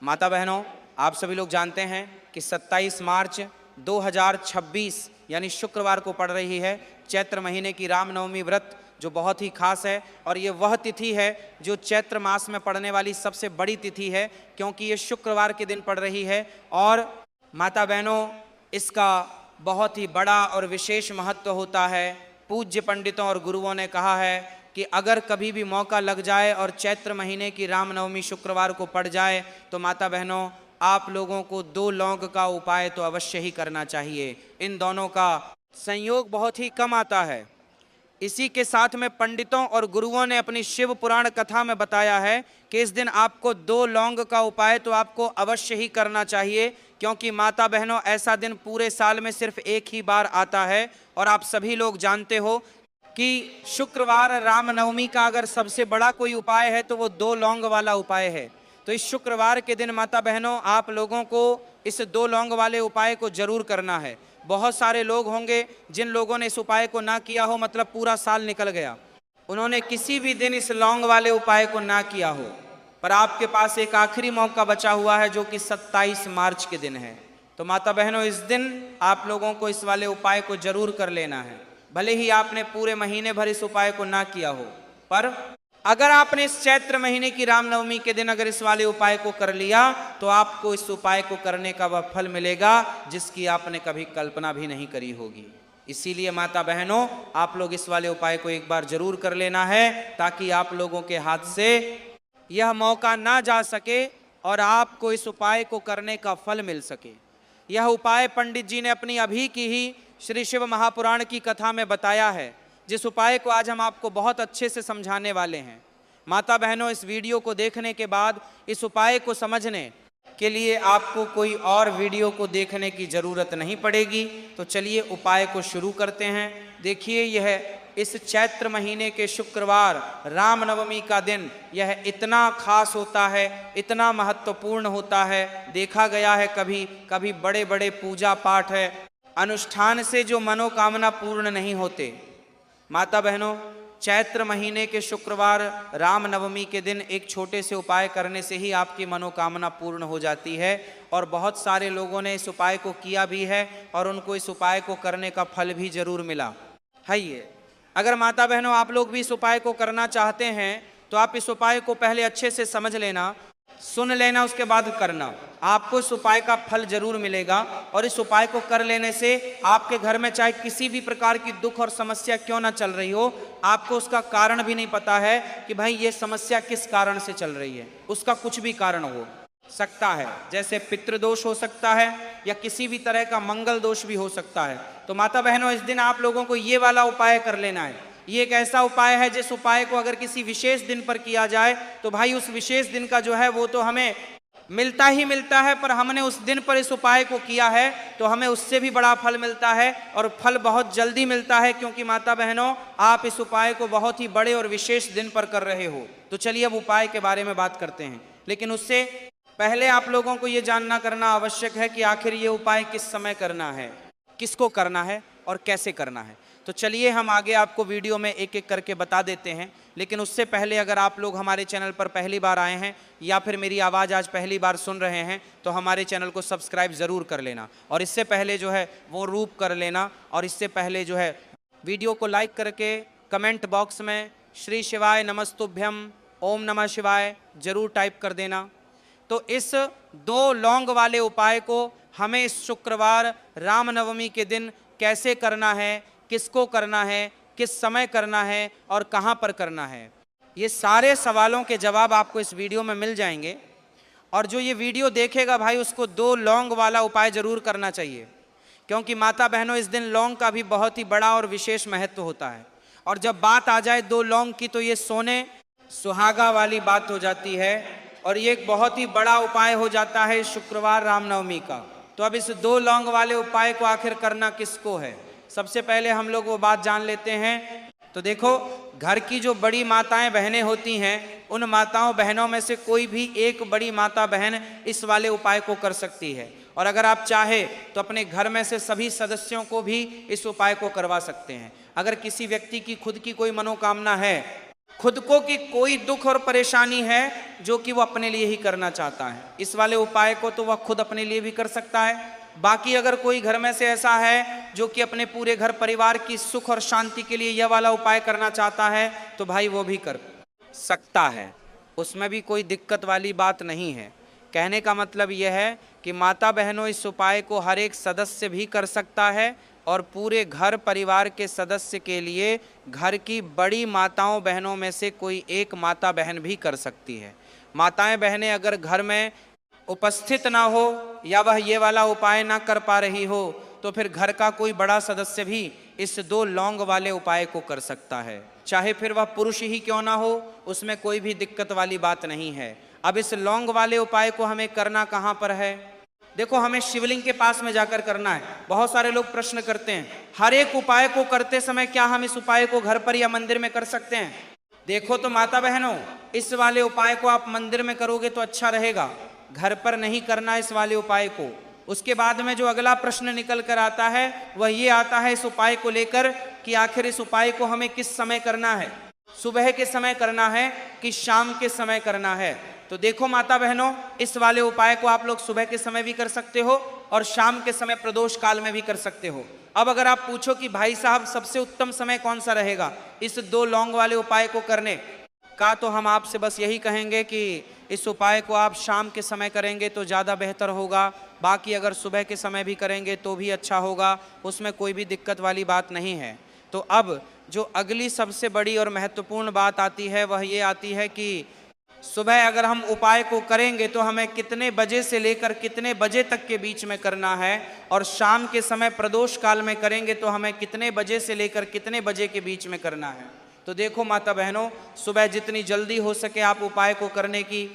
माता बहनों, आप सभी लोग जानते हैं कि 27 मार्च 2026 यानी शुक्रवार को पड़ रही है चैत्र महीने की रामनवमी व्रत, जो बहुत ही खास है। और ये वह तिथि है जो चैत्र मास में पड़ने वाली सबसे बड़ी तिथि है, क्योंकि ये शुक्रवार के दिन पड़ रही है। और माता बहनों, इसका बहुत ही बड़ा और विशेष महत्व होता है। पूज्य पंडितों और गुरुओं ने कहा है कि अगर कभी भी मौका लग जाए और चैत्र महीने की रामनवमी शुक्रवार को पड़ जाए तो माता बहनों, आप लोगों को 2 लौंग का उपाय तो अवश्य ही करना चाहिए। इन दोनों का संयोग बहुत ही कम आता है। इसी के साथ में पंडितों और गुरुओं ने अपनी शिव पुराण कथा में बताया है कि इस दिन आपको 2 लौंग का उपाय तो आपको अवश्य ही करना चाहिए, क्योंकि माता बहनों, ऐसा दिन पूरे साल में सिर्फ एक ही बार आता है। और आप सभी लोग जानते हो कि शुक्रवार रामनवमी का अगर सबसे बड़ा कोई उपाय है तो वो 2 लौंग वाला उपाय है। तो इस शुक्रवार के दिन माता बहनों, आप लोगों को इस 2 लौंग वाले उपाय को जरूर करना है। बहुत सारे लोग होंगे जिन लोगों ने इस उपाय को ना किया हो, मतलब पूरा साल निकल गया, उन्होंने किसी भी दिन इस लौंग वाले उपाय को ना किया हो, पर आपके पास एक आखिरी मौका बचा हुआ है जो कि 27 मार्च के दिन है। तो माता बहनों, इस दिन आप लोगों को इस वाले उपाय को जरूर कर लेना है। भले ही आपने पूरे महीने भर इस उपाय को ना किया हो, पर अगर आपने इस चैत्र महीने की रामनवमी के दिन अगर इस वाले उपाय को कर लिया तो आपको इस उपाय को करने का वह फल मिलेगा जिसकी आपने कभी कल्पना भी नहीं करी होगी। इसीलिए माता बहनों, आप लोग इस वाले उपाय को एक बार जरूर कर लेना है, ताकि आप लोगों के हाथ से यह मौका ना जा सके और आपको इस उपाय को करने का फल मिल सके। यह उपाय पंडित जी ने अपनी अभी की ही श्री शिव महापुराण की कथा में बताया है, जिस उपाय को आज हम आपको बहुत अच्छे से समझाने वाले हैं। माता बहनों, इस वीडियो को देखने के बाद इस उपाय को समझने के लिए आपको कोई और वीडियो को देखने की ज़रूरत नहीं पड़ेगी। तो चलिए उपाय को शुरू करते हैं। देखिए, यह इस चैत्र महीने के शुक्रवार रामनवमी का दिन यह इतना खास होता है, इतना महत्वपूर्ण होता है। देखा गया है कभी कभी बड़े बड़े पूजा पाठ है, अनुष्ठान से जो मनोकामना पूर्ण नहीं होते। माता बहनों, चैत्र महीने के शुक्रवार रामनवमी के दिन एक छोटे से उपाय करने से ही आपकी मनोकामना पूर्ण हो जाती है। और बहुत सारे लोगों ने इस उपाय को किया भी है और उनको इस उपाय को करने का फल भी जरूर मिला है। ये अगर माता बहनों आप लोग भी इस उपाय को करना चाहते हैं तो आप इस उपाय को पहले अच्छे से समझ लेना, सुन लेना, उसके बाद करना। आपको इस उपाय का फल जरूर मिलेगा। और इस उपाय को कर लेने से आपके घर में चाहे किसी भी प्रकार की दुख और समस्या क्यों ना चल रही हो, आपको उसका कारण भी नहीं पता है कि भाई ये समस्या किस कारण से चल रही है, उसका कुछ भी कारण हो सकता है। जैसे पितृदोष हो सकता है या किसी भी तरह का मंगल दोष भी हो सकता है। तो माता बहनों, इस दिन आप लोगों को ये वाला उपाय कर लेना है। ये एक ऐसा उपाय है जिस उपाय को अगर किसी विशेष दिन पर किया जाए तो भाई उस विशेष दिन का जो है वो तो हमें मिलता ही मिलता है, पर हमने उस दिन पर इस उपाय को किया है तो हमें उससे भी बड़ा फल मिलता है, और फल बहुत जल्दी मिलता है, क्योंकि माता बहनों आप इस उपाय को बहुत ही बड़े और विशेष दिन पर कर रहे हो। तो चलिए अब उपाय के बारे में बात करते हैं, लेकिन उससे पहले आप लोगों को ये जानना करना आवश्यक है कि आखिर ये उपाय किस समय करना है, किसको करना है और कैसे करना है। तो चलिए हम आगे आपको वीडियो में एक एक करके बता देते हैं। लेकिन उससे पहले अगर आप लोग हमारे चैनल पर पहली बार आए हैं या फिर मेरी आवाज़ आज पहली बार सुन रहे हैं तो हमारे चैनल को सब्सक्राइब ज़रूर कर लेना, और इससे पहले जो है वो रूप कर लेना, और इससे पहले जो है वीडियो को लाइक करके कमेंट बॉक्स में श्री शिवाय नमस्तुभ्यम ओम नमः शिवाय ज़रूर टाइप कर देना। तो इस 2 लौंग वाले उपाय को हमें इस शुक्रवार रामनवमी के दिन कैसे करना है, किसको करना है, किस समय करना है और कहाँ पर करना है, ये सारे सवालों के जवाब आपको इस वीडियो में मिल जाएंगे। और जो ये वीडियो देखेगा भाई उसको 2 लौंग वाला उपाय ज़रूर करना चाहिए, क्योंकि माता बहनों इस दिन लौंग का भी बहुत ही बड़ा और विशेष महत्व होता है। और जब बात आ जाए 2 लौंग की तो ये सोने सुहागा वाली बात हो जाती है, और ये एक बहुत ही बड़ा उपाय हो जाता है शुक्रवार रामनवमी का। तो अब इस 2 लौंग वाले उपाय को आखिर करना किसको है, सबसे पहले हम लोग वो बात जान लेते हैं। तो देखो, घर की जो बड़ी माताएं बहनें होती हैं, उन माताओं बहनों में से कोई भी एक बड़ी माता बहन इस वाले उपाय को कर सकती है। और अगर आप चाहे तो अपने घर में से सभी सदस्यों को भी इस उपाय को करवा सकते हैं। अगर किसी व्यक्ति की खुद की कोई मनोकामना है खुद को कि कोई दुख और परेशानी है जो कि वो अपने लिए ही करना चाहता है, इस वाले उपाय को तो वह खुद अपने लिए भी कर सकता है। बाकी अगर कोई घर में से ऐसा है जो कि अपने पूरे घर परिवार की सुख और शांति के लिए यह वाला उपाय करना चाहता है तो भाई वो भी कर सकता है, उसमें भी कोई दिक्कत वाली बात नहीं है। कहने का मतलब यह है कि माता बहनों, इस उपाय को हर एक सदस्य भी कर सकता है और पूरे घर परिवार के सदस्य के लिए घर की बड़ी माताओं बहनों में से कोई एक माता बहन भी कर सकती है। माताएं बहनें अगर घर में उपस्थित ना हो या वह ये वाला उपाय ना कर पा रही हो तो फिर घर का कोई बड़ा सदस्य भी इस 2 लौंग वाले उपाय को कर सकता है, चाहे फिर वह पुरुष ही क्यों ना हो, उसमें कोई भी दिक्कत वाली बात नहीं है। अब इस लौंग वाले उपाय को हमें करना कहाँ पर है? देखो, हमें शिवलिंग के पास में जाकर करना है। बहुत सारे लोग प्रश्न करते हैं, हर एक उपाय को करते समय क्या हम इस उपाय को घर पर या मंदिर में कर सकते हैं? देखो तो माता बहनों, इस वाले उपाय को आप मंदिर में करोगे तो अच्छा रहेगा, घर पर नहीं करना इस वाले उपाय को। उसके बाद में जो अगला प्रश्न निकल कर आता है वह ये आता है इस उपाय को लेकर कि आखिर इस उपाय को हमें किस समय करना है, सुबह के समय करना है कि शाम के समय करना है? तो देखो माता बहनों, इस वाले उपाय को आप लोग सुबह के समय भी कर सकते हो और शाम के समय प्रदोष काल में भी कर सकते हो। अब अगर आप पूछो कि भाई साहब सबसे उत्तम समय कौन सा रहेगा इस 2 लौंग वाले उपाय को करने का, तो हम आपसे बस यही कहेंगे कि इस उपाय को आप शाम के समय करेंगे तो ज़्यादा बेहतर होगा। बाकी अगर सुबह के समय भी करेंगे तो भी अच्छा होगा, उसमें कोई भी दिक्कत वाली बात नहीं है। तो अब जो अगली सबसे बड़ी और महत्वपूर्ण बात आती है वह ये आती है कि सुबह अगर हम उपाय को करेंगे तो हमें कितने बजे से लेकर कितने बजे तक के बीच में करना है, और शाम के समय प्रदोष काल में करेंगे तो हमें कितने बजे से लेकर कितने बजे के बीच में करना है। तो देखो माता बहनों, सुबह जितनी जल्दी हो सके आप उपाय को करने की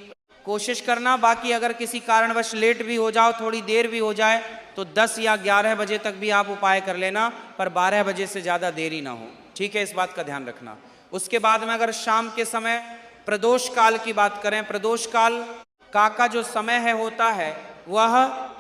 कोशिश करना। बाकी अगर किसी कारणवश लेट भी हो जाओ, थोड़ी देर भी हो जाए, तो 10 या 11 बजे तक भी आप उपाय कर लेना, पर 12 बजे से ज़्यादा देरी ना हो, ठीक है? इस बात का ध्यान रखना। उसके बाद में अगर शाम के समय प्रदोष काल की बात करें, प्रदोष काल का जो समय है होता है वह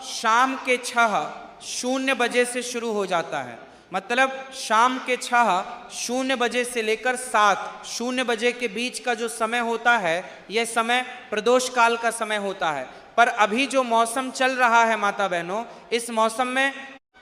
शाम के 6:00 बजे से शुरू हो जाता है। मतलब शाम के 6:00 बजे से लेकर 7:00 बजे के बीच का जो समय होता है यह समय प्रदोष काल का समय होता है। पर अभी जो मौसम चल रहा है माता बहनों, इस मौसम में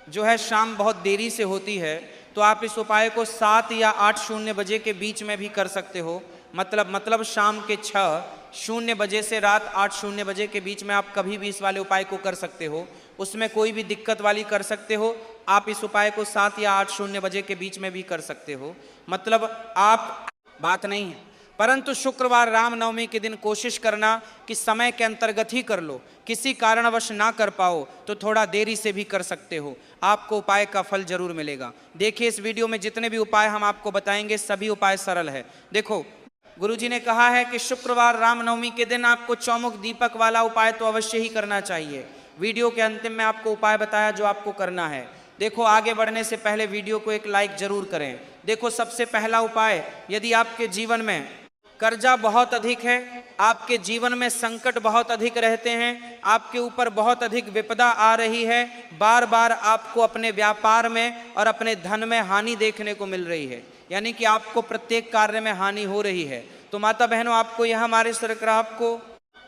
जो है शाम बहुत देरी से होती है, तो आप इस उपाय को 7 या 8:00 बजे के बीच में भी कर सकते हो। मतलब शाम के 6:00 बजे से रात 8:00 बजे के बीच में आप कभी भी इस वाले उपाय को कर सकते हो, उसमें कोई भी दिक्कत वाली कर सकते हो। आप इस उपाय को 7 या 8:00 बजे के बीच में भी कर सकते हो, मतलब आप बात नहीं है। परंतु शुक्रवार रामनवमी के दिन कोशिश करना कि समय के अंतर्गत ही कर लो, किसी कारणवश ना कर पाओ तो थोड़ा देरी से भी कर सकते हो, आपको उपाय का फल जरूर मिलेगा। देखिए, इस वीडियो में जितने भी उपाय हम आपको बताएंगे सभी उपाय सरल है। देखो, गुरुजी ने कहा है कि शुक्रवार रामनवमी के दिन आपको चौमुख दीपक वाला उपाय तो अवश्य ही करना चाहिए। वीडियो के अंतिम में आपको उपाय बताया जो आपको करना है। देखो, आगे बढ़ने से पहले वीडियो को एक लाइक जरूर करें। देखो, सबसे पहला उपाय, यदि आपके जीवन में कर्जा बहुत अधिक है, आपके जीवन में संकट बहुत अधिक रहते हैं, आपके ऊपर बहुत अधिक विपदा आ रही है, बार बार आपको अपने व्यापार में और अपने धन में हानि देखने को मिल रही है, यानी कि आपको प्रत्येक कार्य में हानि हो रही है, तो माता बहनों आपको यह हमारे सरकार को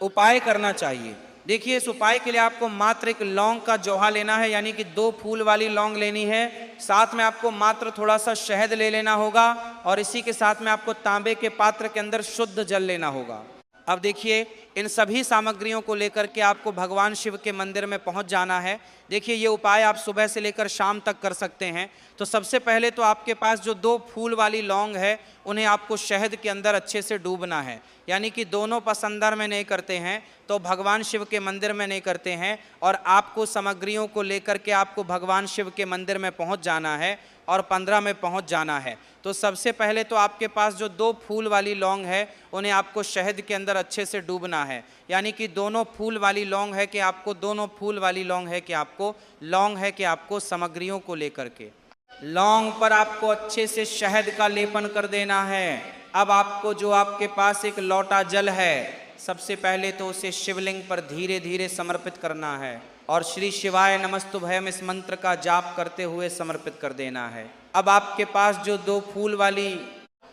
उपाय करना चाहिए। देखिए, इस उपाय के लिए आपको मात्र एक लौंग का जोहा लेना है, यानी कि 2 फूल वाली लौंग लेनी है। साथ में आपको मात्र थोड़ा सा शहद ले लेना होगा और इसी के साथ में आपको तांबे के पात्र के अंदर शुद्ध जल लेना होगा। अब देखिए, इन सभी सामग्रियों को लेकर के आपको भगवान शिव के मंदिर में पहुंच जाना है। देखिए, ये उपाय आप सुबह से लेकर शाम तक कर सकते हैं। तो सबसे पहले तो आपके पास जो 2 फूल वाली लौंग है उन्हें आपको शहद के अंदर अच्छे से डूबना है, यानी कि दोनों पसंदर में नहीं करते हैं तो भगवान शिव के मंदिर में नहीं करते हैं, और आपको सामग्रियों को लेकर के आपको भगवान शिव के मंदिर में पहुंच जाना है और 15 में पहुंच जाना है। तो सबसे पहले तो आपके पास जो 2 फूल वाली लौंग है उन्हें आपको शहद के अंदर अच्छे से डूबना है, यानी कि दोनों फूल वाली लौंग है कि आपको दोनों फूल वाली लौंग है कि आपको सामग्रियों को लेकर के लौंग पर आपको अच्छे से शहद का लेपन कर देना है। अब आपको जो आपके पास एक लोटा जल है, सबसे पहले तो उसे शिवलिंग पर धीरे धीरे समर्पित करना है और श्री शिवाय नमस्तुभयम इस मंत्र का जाप करते हुए समर्पित कर देना है। अब आपके पास जो 2 फूल वाली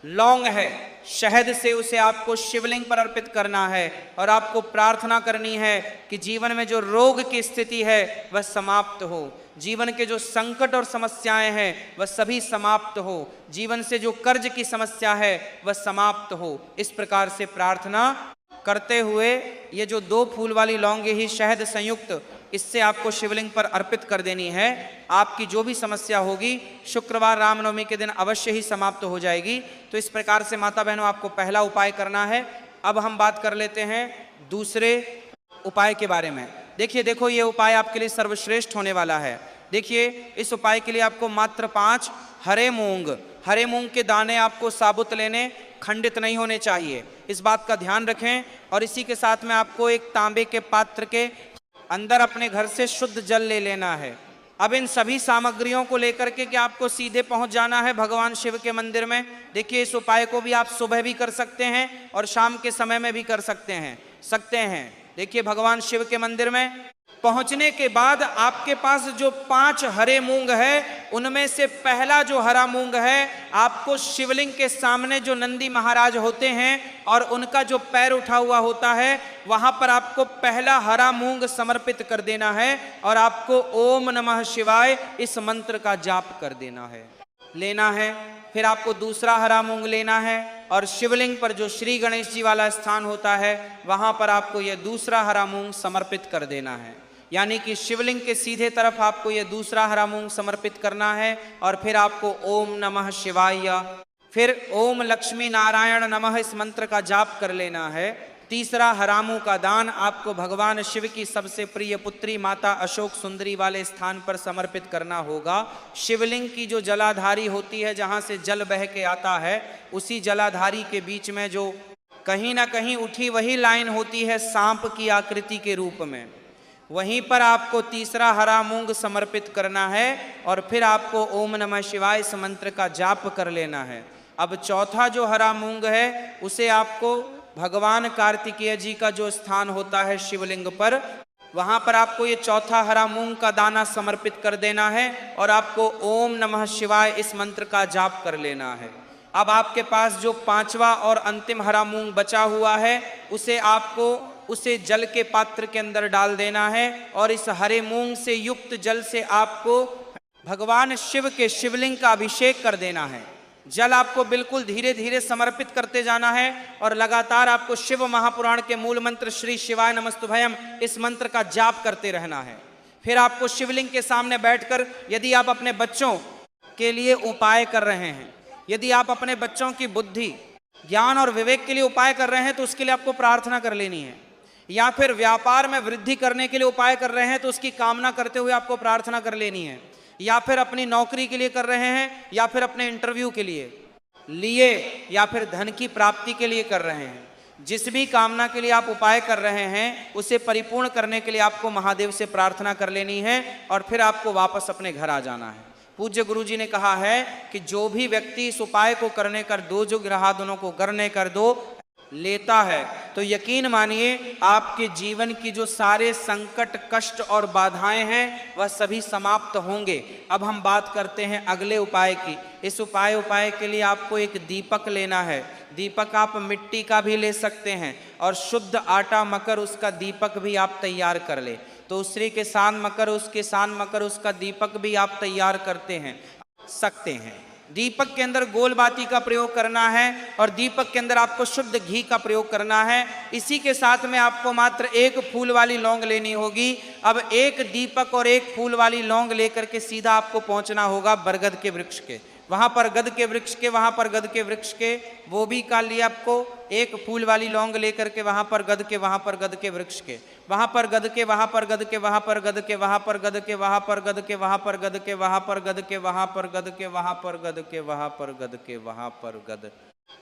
लौंग है, शहद से उसे आपको शिवलिंग पर अर्पित करना है और आपको प्रार्थना करनी है कि जीवन में जो रोग की स्थिति है वह समाप्त हो, जीवन के जो संकट और समस्याएं हैं वह सभी समाप्त हो, जीवन से जो कर्ज की समस्या है वह समाप्त हो। इस प्रकार से प्रार्थना करते हुए ये जो 2 फूल वाली लौंग ही शहद संयुक्त, इससे आपको शिवलिंग पर अर्पित कर देनी है। आपकी जो भी समस्या होगी शुक्रवार रामनवमी के दिन अवश्य ही समाप्त हो जाएगी। तो इस प्रकार से माता बहनों आपको पहला उपाय करना है। अब हम बात कर लेते हैं दूसरे उपाय के बारे में। देखो ये उपाय आपके लिए सर्वश्रेष्ठ होने वाला है। देखिए, इस उपाय के लिए आपको मात्र 5 हरे मूंग के दाने आपको साबुत लेने, खंडित नहीं होने चाहिए, इस बात का ध्यान रखें। और इसी के साथ में आपको एक तांबे के पात्र के अंदर अपने घर से शुद्ध जल ले लेना है। अब इन सभी सामग्रियों को लेकर के क्या आपको सीधे पहुंच जाना है भगवान शिव के मंदिर में। देखिए, इस उपाय को भी आप सुबह भी कर सकते हैं और शाम के समय में भी कर सकते हैं। देखिए, भगवान शिव के मंदिर में पहुंचने के बाद आपके पास जो 5 हरे मूंग है, उनमें से पहला जो हरा मूंग है आपको शिवलिंग के सामने जो नंदी महाराज होते हैं और उनका जो पैर उठा हुआ होता है, वहां पर आपको पहला हरा मूंग समर्पित कर देना है और आपको ओम नमः शिवाय इस मंत्र का जाप कर लेना है। फिर आपको दूसरा हरा मूंग लेना है और शिवलिंग पर जो श्री गणेश जी वाला स्थान होता है वहां पर आपको यह दूसरा हरा मूंग समर्पित कर देना है। यानी कि शिवलिंग के सीधे तरफ आपको यह दूसरा हरा मूंग समर्पित करना है और फिर आपको ओम नमः शिवाय, फिर ओम लक्ष्मी नारायण नमः इस मंत्र का जाप कर लेना है। तीसरा हरा मूंग का दान आपको भगवान शिव की सबसे प्रिय पुत्री माता अशोक सुंदरी वाले स्थान पर समर्पित करना होगा। शिवलिंग की जो जलाधारी होती है, जहाँ से जल बह के आता है, उसी जलाधारी के बीच में जो कहीं ना कहीं उठी वही लाइन होती है सांप की आकृति के रूप में, वहीं पर आपको तीसरा हरा मूंग समर्पित करना है और फिर आपको ओम नमः शिवाय इस मंत्र का जाप कर लेना है। अब चौथा जो हरा मूंग है उसे आपको भगवान कार्तिकेय जी का जो स्थान होता है शिवलिंग पर, वहां पर आपको ये चौथा हरा मूंग का दाना समर्पित कर देना है और आपको ओम नमः शिवाय इस मंत्र का जाप कर लेना है। अब आपके पास जो 5वां और अंतिम हरा मूंग बचा हुआ है उसे जल के पात्र के अंदर डाल देना है और इस हरे मूंग से युक्त जल से आपको भगवान शिव के शिवलिंग का अभिषेक कर देना है। जल आपको बिल्कुल धीरे धीरे समर्पित करते जाना है और लगातार आपको शिव महापुराण के मूल मंत्र श्री शिवाय नमस्तुभयम इस मंत्र का जाप करते रहना है। फिर आपको शिवलिंग के सामने बैठकर, यदि आप अपने बच्चों के लिए उपाय कर रहे हैं, यदि आप अपने बच्चों की बुद्धि, ज्ञान और विवेक के लिए उपाय कर रहे हैं तो उसके लिए आपको प्रार्थना कर लेनी है, या फिर व्यापार में वृद्धि करने के लिए उपाय कर रहे हैं तो उसकी कामना करते हुए आपको प्रार्थना कर लेनी है, या फिर अपनी नौकरी के लिए कर रहे हैं, या फिर अपने इंटरव्यू के लिए या फिर धन की प्राप्ति के लिए कर रहे हैं, जिस भी कामना के लिए आप उपाय कर रहे हैं उसे परिपूर्ण करने के लिए आपको महादेव से प्रार्थना कर लेनी है और फिर आपको वापस अपने घर आ जाना है। पूज्य गुरु जी ने कहा है कि जो भी व्यक्ति इस उपाय को करने कर दो, जो ग्रहा दोनों को करने कर दो लेता है, तो यकीन मानिए आपके जीवन की जो सारे संकट, कष्ट और बाधाएं हैं वह सभी समाप्त होंगे। अब हम बात करते हैं अगले उपाय की। इस उपाय के लिए आपको एक दीपक लेना है। दीपक आप मिट्टी का भी ले सकते हैं और शुद्ध आटा मकर उसका दीपक भी आप तैयार कर ले। तो उसके के सान मकर उसका दीपक भी आप तैयार सकते हैं। दीपक के अंदर गोल बाती का प्रयोग करना है और दीपक के अंदर आपको शुद्ध घी का प्रयोग करना है। इसी के साथ में आपको मात्र 1 फूल वाली लौंग लेनी होगी। अब 1 दीपक और 1 फूल वाली लौंग लेकर के सीधा आपको पहुंचना होगा बरगद के वृक्ष के, वहां पर गद के वृक्ष के वो भी काल लिया आपको 1 फूल वाली लौंग लेकर के वहां पर गद के वृक्ष के, वहां पर गद के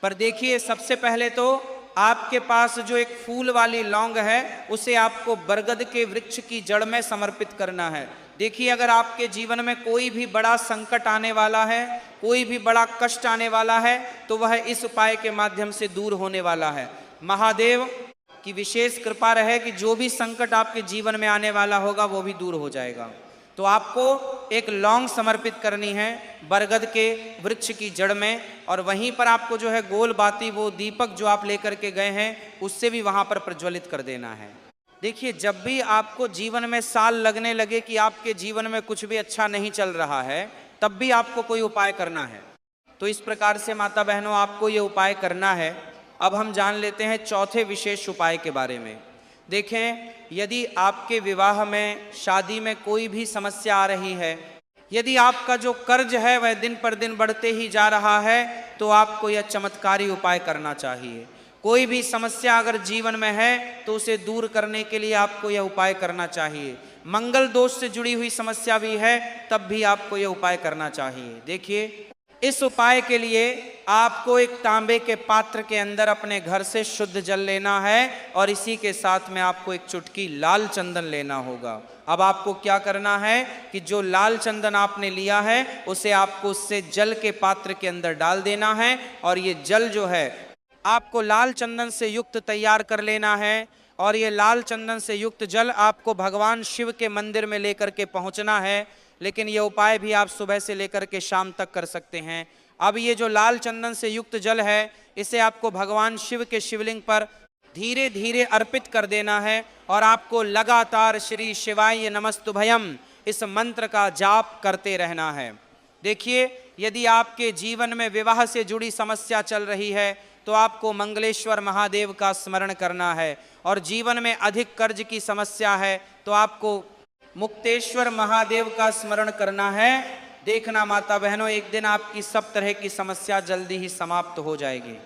पर देखिए, सबसे पहले तो आपके पास जो 1 फूल वाली लौंग है उसे आपको बरगद के वृक्ष की जड़ में समर्पित करना है। देखिए, अगर आपके जीवन में कोई भी बड़ा संकट आने वाला है, कोई भी बड़ा कष्ट आने वाला है, तो वह इस उपाय के माध्यम से दूर होने वाला है। महादेव की विशेष कृपा रहे कि जो भी संकट आपके जीवन में आने वाला होगा वो भी दूर हो जाएगा। तो आपको एक लौंग समर्पित करनी है बरगद के वृक्ष की जड़ में, और वहीं पर आपको जो है गोल बाती, वो दीपक जो आप लेकर के गए हैं उससे भी वहां पर प्रज्वलित कर देना है। देखिए, जब भी आपको जीवन में साल लगने लगे कि आपके जीवन में कुछ भी अच्छा नहीं चल रहा है, तब भी आपको कोई उपाय करना है। तो इस प्रकार से माता बहनों आपको ये उपाय करना है। अब हम जान लेते हैं चौथे विशेष उपाय के बारे में। देखें, यदि आपके विवाह में, शादी में कोई भी समस्या आ रही है, यदि आपका जो कर्ज है वह दिन पर दिन बढ़ते ही जा रहा है, तो आपको यह चमत्कारी उपाय करना चाहिए। कोई भी समस्या अगर जीवन में है तो उसे दूर करने के लिए आपको यह उपाय करना चाहिए। मंगल दोष से जुड़ी हुई समस्या भी है, तब भी आपको यह उपाय करना चाहिए। देखिए, इस उपाय के लिए आपको एक तांबे के पात्र के अंदर अपने घर से शुद्ध जल लेना है, और इसी के साथ में आपको एक चुटकी लाल चंदन लेना होगा। अब आपको क्या करना है कि जो लाल चंदन आपने लिया है उसे आपको उससे जल के पात्र के अंदर डाल देना है, और ये जल जो है आपको लाल चंदन से युक्त तैयार कर लेना है। और ये लाल चंदन से युक्त जल आपको भगवान शिव के मंदिर में लेकर के पहुंचना है। लेकिन ये उपाय भी आप सुबह से लेकर के शाम तक कर सकते हैं। अब ये जो लाल चंदन से युक्त जल है, इसे आपको भगवान शिव के शिवलिंग पर धीरे धीरे अर्पित कर देना है, और आपको लगातार श्री शिवाय नमस्तुभयम इस मंत्र का जाप करते रहना है। देखिए, यदि आपके जीवन में विवाह से जुड़ी समस्या चल रही है तो आपको मंगलेश्वर महादेव का स्मरण करना है, और जीवन में अधिक कर्ज की समस्या है तो आपको मुक्तेश्वर महादेव का स्मरण करना है। देखना माता बहनों, एक दिन आपकी सब तरह की समस्या जल्दी ही समाप्त हो जाएगी।